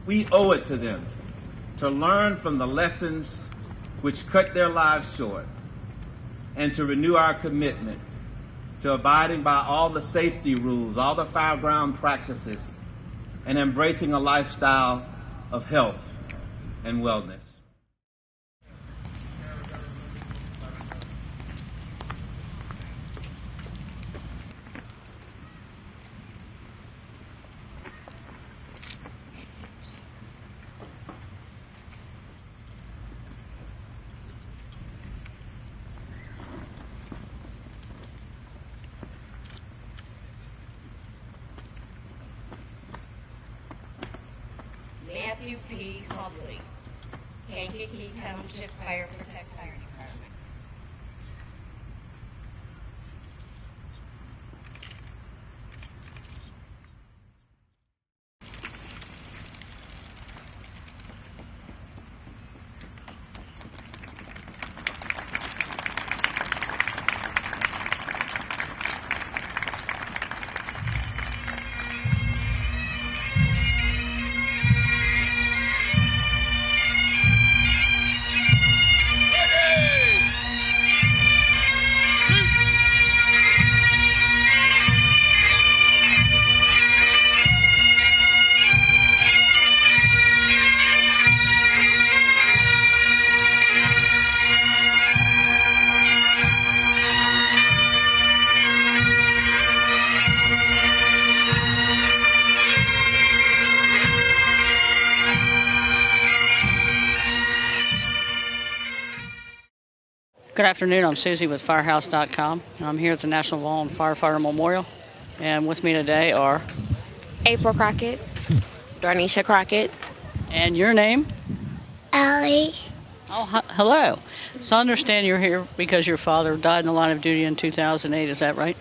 We owe it to them to learn from the lessons which cut their lives short and to renew our commitment to abiding by all the safety rules, all the fireground practices, and embracing a lifestyle of health and wellness. Matthew P. Hubley, Kankakee Township Fire Department. Good afternoon, I'm Susie with Firehouse.com, and I'm here at the National Wall and Firefighter Memorial, and with me today are April Crockett. Darnisha Crockett. And your name? Allie. Oh, hello. So I understand you're here because your father died in the line of duty in 2008, is that right?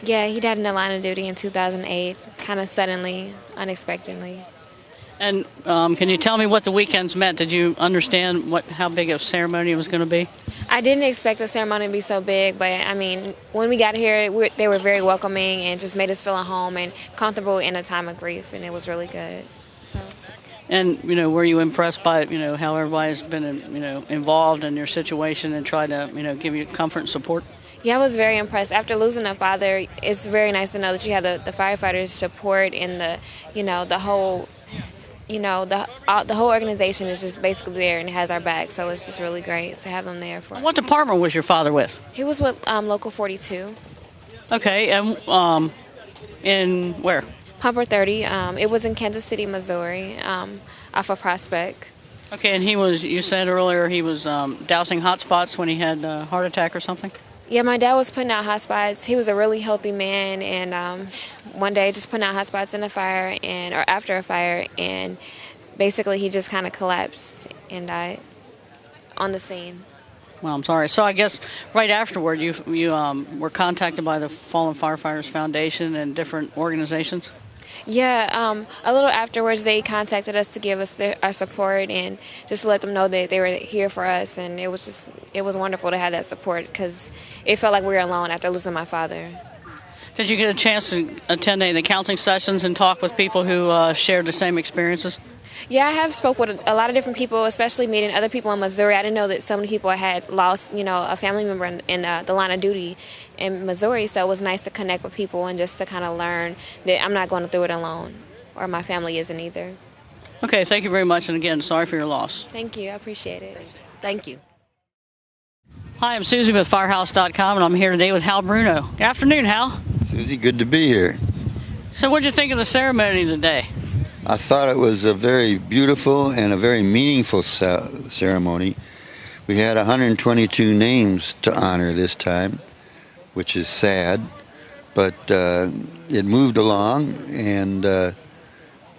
Yeah, he died in the line of duty in 2008, kind of suddenly, unexpectedly. And can you tell me what the weekends meant? Did you understand how big a ceremony it was going to be? I didn't expect the ceremony to be so big, but I mean, when we got here, they were very welcoming and just made us feel at home and comfortable in a time of grief, and it was really good. So. And, were you impressed by, how everybody's been, involved in your situation and tried to, give you comfort and support? Yeah, I was very impressed. After losing a father, it's very nice to know that you have the firefighters' support and the whole... the whole organization is just basically there and has our back, so it's just really great to have them there for us. What department was your father with? He was with Local 42. Okay, and in where? Pumper 30. It was in Kansas City, Missouri, off of Prospect. Okay, and you said earlier he was dousing hot spots when he had a heart attack or something? Yeah, my dad was putting out hot spots. He was a really healthy man, and one day just putting out hot spots in a fire or after a fire, and basically he just kind of collapsed and died on the scene. Well, I'm sorry. So I guess right afterward you were contacted by the Fallen Firefighters Foundation and different organizations? Yeah, a little afterwards they contacted us to give us our support and just to let them know that they were here for us, and it was wonderful to have that support because it felt like we were alone after losing my father. Did you get a chance to attend any of the counseling sessions and talk with people who shared the same experiences? Yeah, I have spoke with a lot of different people, especially meeting other people in Missouri. I didn't know that so many people had lost, a family member in the line of duty in Missouri, so it was nice to connect with people and just to kind of learn that I'm not going through it alone, or my family isn't either. Okay, thank you very much, and again, sorry for your loss. Thank you, I appreciate it. Thank you. Hi, I'm Susie with Firehouse.com, and I'm here today with Hal Bruno. Good afternoon, Hal. Susie, good to be here. So what did you think of the ceremony today? I thought it was a very beautiful and a very meaningful ceremony. We had 122 names to honor this time, which is sad, but it moved along, and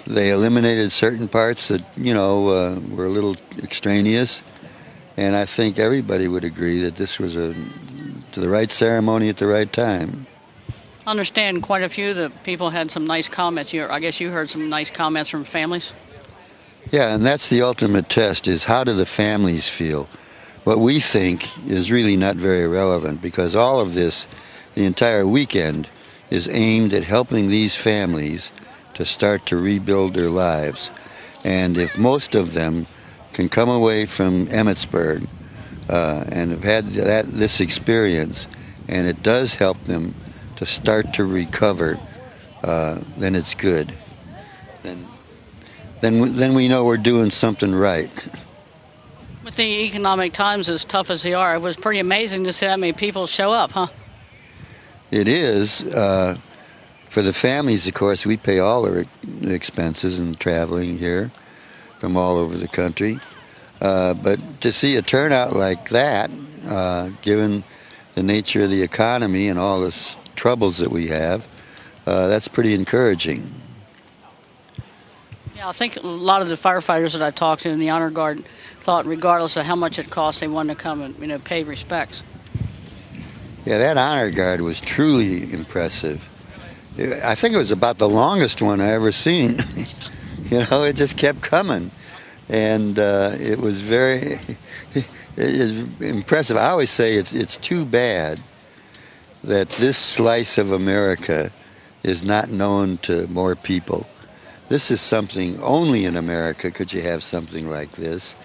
they eliminated certain parts that, were a little extraneous, and I think everybody would agree that this was the right ceremony at the right time. I understand quite a few of the people had some nice comments. I guess you heard some nice comments from families? Yeah, and that's the ultimate test, is how do the families feel? What we think is really not very relevant, because all of this, the entire weekend, is aimed at helping these families to start to rebuild their lives. And if most of them can come away from Emmitsburg and have had this experience, and it does help them to start to recover, then it's good. Then we know we're doing something right. With the economic times as tough as they are, it was pretty amazing to see how many people show up, huh? It is. For the families, of course, we pay all their expenses in traveling here from all over the country. But to see a turnout like that, given the nature of the economy and all the troubles that we have, that's pretty encouraging. Yeah, I think a lot of the firefighters that I talked to in the Honor Guard thought regardless of how much it cost, they wanted to come and pay respects. Yeah, that Honor Guard was truly impressive. I think it was about the longest one I ever seen. It just kept coming. And it was very impressive. I always say it's too bad that this slice of America is not known to more people. This is something, only in America could you have something like this.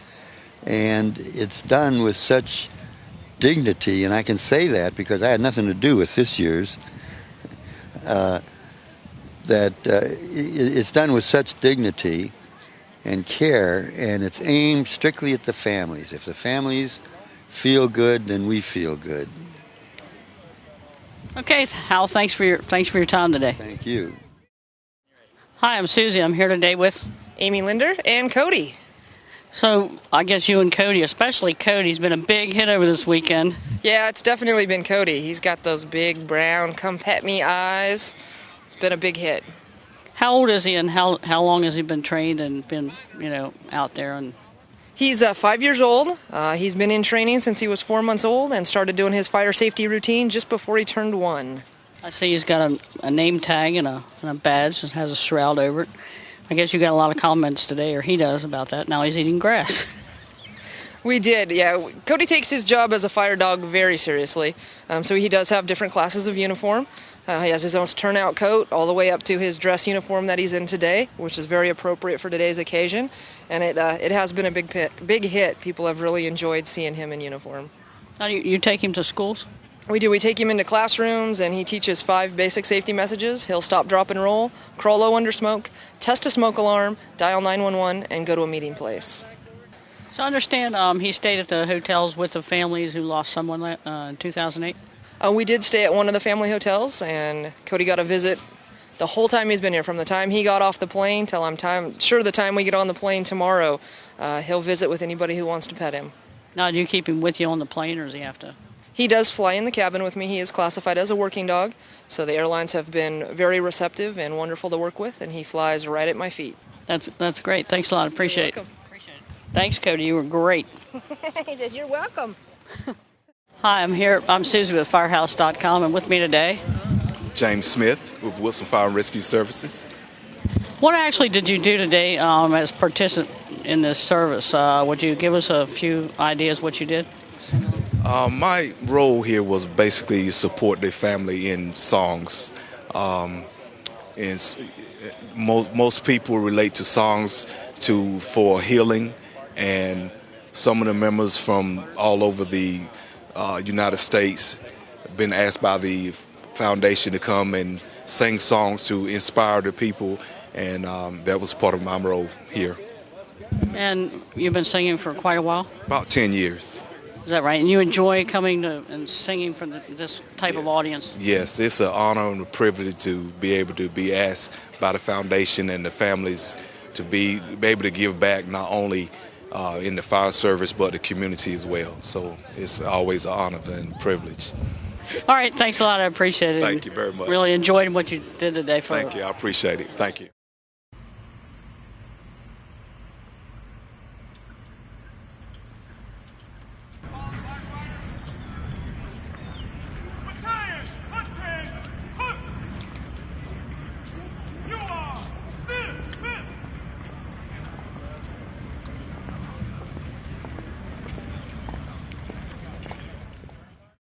And it's done with such dignity, and I can say that because I had nothing to do with this year's, it's done with such dignity and care, and it's aimed strictly at the families. If the families feel good, then we feel good. Okay, Hal, thanks for your time today. Thank you. Hi, I'm Susie. I'm here today with Amy Linder and Cody. So I guess you and Cody, especially Cody's been a big hit over this weekend. Yeah, it's definitely been Cody. He's got those big brown come pet me eyes. It's been a big hit. How old is he, and how long has he been trained and been out there? And He's 5 years old. He's been in training since he was 4 months old and started doing his fire safety routine just before he turned 1. I see he's got a name tag and a badge that has a shroud over it. I guess you got a lot of comments today, or he does, about that. Now he's eating grass. We did, yeah. Cody takes his job as a fire dog very seriously. So he does have different classes of uniform. He has his own turnout coat all the way up to his dress uniform that he's in today, which is very appropriate for today's occasion. And it has been a big hit. People have really enjoyed seeing him in uniform. Now you take him to schools? We do. We take him into classrooms, and he teaches 5 basic safety messages. He'll stop, drop, and roll, crawl low under smoke, test a smoke alarm, dial 911, and go to a meeting place. So I understand he stayed at the hotels with the families who lost someone in 2008? We did stay at one of the family hotels, and Cody got a visit the whole time he's been here, from the time he got off the plane till the time we get on the plane tomorrow. He'll visit with anybody who wants to pet him. Now, do you keep him with you on the plane, or does he have to? He does fly in the cabin with me. He is classified as a working dog, so the airlines have been very receptive and wonderful to work with, and he flies right at my feet. That's great. Thanks a lot. Appreciate it. Appreciate it. Thanks, Cody. You were great. He says, "You're welcome." Hi, I'm Susie with Firehouse.com, and with me today, James Smith with Wilson Fire and Rescue Services. What actually did you do today as participant in this service? Would you give us a few ideas what you did? My role here was basically support the family in songs. Most people relate to songs for healing, and some of the members from all over the United States have been asked by the foundation to come and sing songs to inspire the people, and that was part of my role here. And you've been singing for quite a while? About 10 years. Is that right? And you enjoy coming to and singing for this type of audience? Yes, it's an honor and a privilege to be able to be asked by the foundation and the families to be able to give back, not only in the fire service but the community as well. So it's always an honor and a privilege. All right, thanks a lot. I appreciate it. Thank you very much. Really enjoyed what you did today. Thank you. I appreciate it. Thank you.